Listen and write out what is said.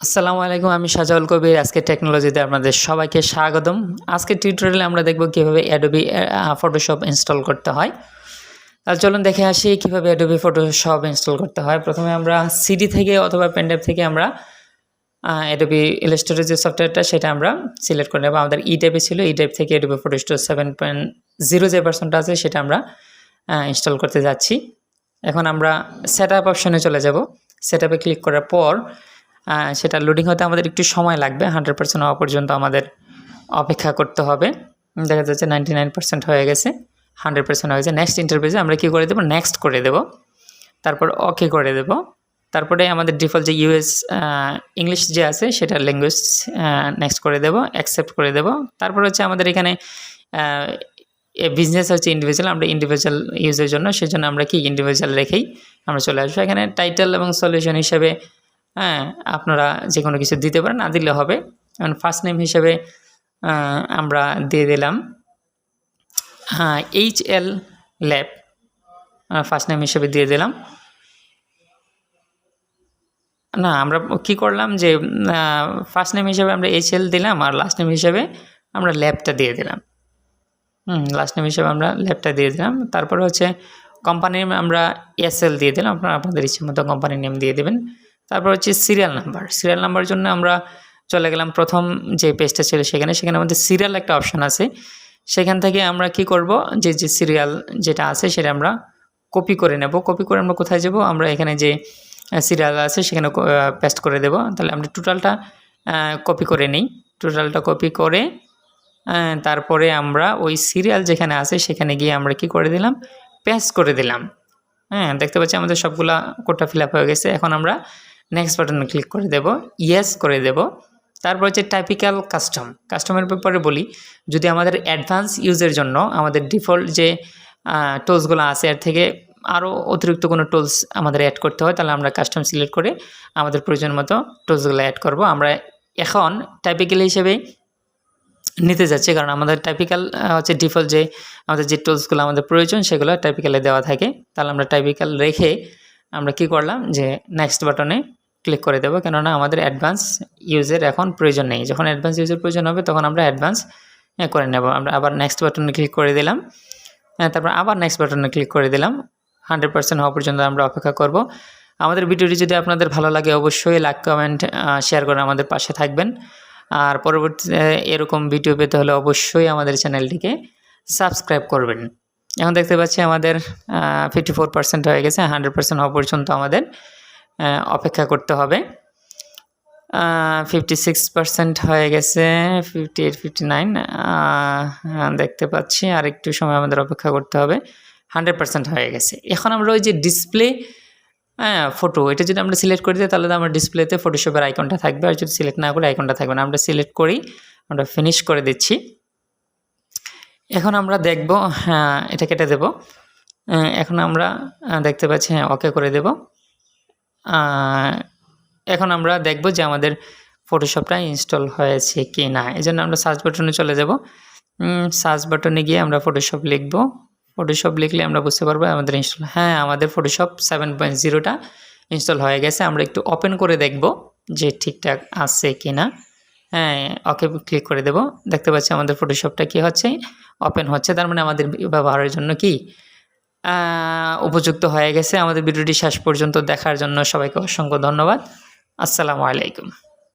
আসসালামু আলাইকুম, আমি শাহজাউল কবির। আজকে টেকনোলজিতে আপনাদের সবাইকে স্বাগতম। আজকে টিউটোরিয়ালে আমরা দেখব কীভাবে অ্যাডোবি ফটোশপ ইনস্টল করতে হয়। তাহলে চলুন দেখে আসি কীভাবে অ্যাডোবি ফটোশপ ইনস্টল করতে হয়। প্রথমে আমরা সিডি থেকে অথবা পেনড্রাইভ থেকে আমরা অ্যাডোবি ইলাস্ট্রেটর যে সফটওয়্যারটা সেটা আমরা সিলেক্ট করে নেব। আমাদের ই টাইপে ছিল, ই টাইপ থেকে অ্যাডোবি ফটোশপ 7.0 যে ভার্সনটা আছে সেটা আমরা ইনস্টল করতে যাচ্ছি। এখন আমরা সেট আপ অপশনে চলে যাব। সেট আপে ক্লিক করার পর সেটা লোডিং হতে আমাদের একটু সময় লাগবে। 100% হওয়া পর্যন্ত আমাদের অপেক্ষা করতে হবে। দেখা যাচ্ছে 99% হয়ে গেছে, 100% হয়ে গেছে। নেক্সট ইন্টারফেসে আমরা কী করে দেবো, নেক্সট করে দেব, তারপর ওকে করে দেব। তারপরে আমাদের ডিফল্ট যে ইউএস ইংলিশ যে আছে সেটা ল্যাঙ্গুয়েজ নেক্সট করে দেব, অ্যাকসেপ্ট করে দেব। তারপর হচ্ছে আমাদের এখানে বিজনেস হচ্ছে ইন্ডিভিজুয়াল, আমরা ইন্ডিভিজুয়াল ইউজের জন্য সেজন্য আমরা কি ইন্ডিভিজুয়াল রেখেই আমরা চলে আসবো। এখানে টাইটেল এবং সলিউশন হিসেবে আপনারা যে কোনো কিছু দিতে পারেন, না দিলে হবে। এবং ফার্স্ট নেম হিসেবে আমরা দিয়ে দিলাম HL ল্যাব, ফার্স্ট নেম হিসেবে দিয়ে দিলাম। না, আমরা কি করলাম যে ফার্স্ট নেম হিসেবে আমরা HL দিলাম আর লাস্ট নেম হিসেবে আমরা ল্যাবটা দিয়ে দিলাম। লাস্ট নেম হিসেবে আমরা ল্যাবটা দিয়ে দিলাম। তারপর হচ্ছে কোম্পানির নেম আমরা SL দিয়ে দিলাম, আপনারা আপনাদের ইচ্ছে মতো কোম্পানির নেম দিয়ে দেবেন। তারপর হচ্ছে সিরিয়াল নাম্বার, সিরিয়াল নাম্বারের জন্য আমরা চলে গেলাম প্রথম যে পেজটা ছিল সেখানে আমাদের সিরিয়াল একটা অপশান আছে। সেখান থেকে আমরা কি করব, যে সিরিয়াল যেটা আছে সেটা আমরা কপি করে নেব। কপি করে আমরা কোথায় যাব, আমরা এখানে যে সিরিয়াল আছে সেখানে পেস্ট করে দেব। তাহলে আমরা টোটালটা কপি করে নিই। টোটালটা কপি করে তারপরে আমরা ওই সিরিয়াল যেখানে আছে সেখানে গিয়ে আমরা কি করে দিলাম, পেস্ট করে দিলাম। দেখতে পাচ্ছি আমাদের সবগুলা কোডটা ফিল আপ হয়ে গেছে। এখন আমরা নেক্সট বাটনে ক্লিক করে দেব, ইয়েস করে দেব। তারপর হচ্ছে টাইপিক্যাল কাস্টমের ব্যাপারে বলি। যদি আমাদের অ্যাডভান্স ইউজের জন্য আমাদের ডিফল্ট যে টুলসগুলো আছে এর থেকে আরও অতিরিক্ত কোনো টুলস আমাদের অ্যাড করতে হয়, তাহলে আমরা কাস্টম সিলেক্ট করে আমাদের প্রয়োজন মতো টুলসগুলো অ্যাড করব। আমরা এখন টাইপিক্যাল হিসেবে নিতে যাচ্ছি, কারণ আমাদের টাইপিক্যাল হচ্ছে ডিফল্ট যে আমাদের যে টুলসগুলো আমাদের প্রয়োজন সেগুলো টাইপিক্যালে দেওয়া থাকে। তাহলে আমরা টাইপিক্যাল রেখে আমরা কি করলাম যে নেক্সট বাটনে ক্লিক করে দেবো, কেননা আমাদের অ্যাডভান্স ইউজের এখন প্রয়োজন নেই। যখন অ্যাডভান্স ইউজের প্রয়োজন হবে তখন আমরা অ্যাডভান্স করে নেব। আমরা আবার নেক্সট বাটনে ক্লিক করে দিলাম, তারপর আবার নেক্সট বাটনে ক্লিক করে দিলাম। 100% হওয়া পর্যন্ত আমরা অপেক্ষা করব। আমাদের ভিডিওটি যদি আপনাদের ভালো লাগে অবশ্যই লাইক, কমেন্ট, শেয়ার করে আমাদের পাশে থাকবেন। আর পরবর্তীতে এরকম ভিডিও পেতে হলে অবশ্যই আমাদের চ্যানেলটিকে সাবস্ক্রাইব করবেন। এখন দেখতে পাচ্ছি আমাদের 54% হয়ে গেছে। 100% হওয়া পর্যন্ত আমাদের অপেক্ষা করতে হবে। 56% হয়ে গেছে, 58, 59 দেখতে পাচ্ছি। আর একটু সময় আমাদের অপেক্ষা করতে হবে। 100% হয়ে গেছে। এখন আমরা ওই যে ডিসপ্লে ফটো, এটা যদি আমরা সিলেক্ট করে দিই তাহলে আমার ডিসপ্লেতে ফটোশপের আইকনটা থাকবে, আর যদি সিলেক্ট না করে আইকনটা থাকবে না। আমরা সিলেক্ট করি, আমরা ফিনিশ করে দিচ্ছি। এখন আমরা দেখব, এটা কেটে দেব। এখন আমরা দেখতে পাচ্ছি ওকে করে দেব। এখন আমরা দেখব যে আমাদের ফটোশপটা ইনস্টল হয়েছে কি না। এই জন্য আমরা সার্চ বাটনে চলে যাব। সার্চ বাটনে গিয়ে আমরা ফটোশপ লিখব। ফটোশপ লিখলে আমরা বুঝতে পারবো আমাদের ইনস্টল, আমাদের ফটোশপ 7.0টা ইনস্টল হয়ে গেছে। আমরা একটু ওপেন করে দেখব যে ঠিকঠাক আছে কি না। ওকে ক্লিক করে দেব। দেখতে পাচ্ছি আমাদের ফটোশপটা কি হচ্ছে, ওপেন হচ্ছে। তার মানে আমাদের ব্যবহারের জন্য কি উপযুক্ত হয়ে গেছে। আমাদের ভিডিওটি শেষ পর্যন্ত দেখার জন্য সবাইকে অসংখ্য ধন্যবাদ। আসসালামু আলাইকুম।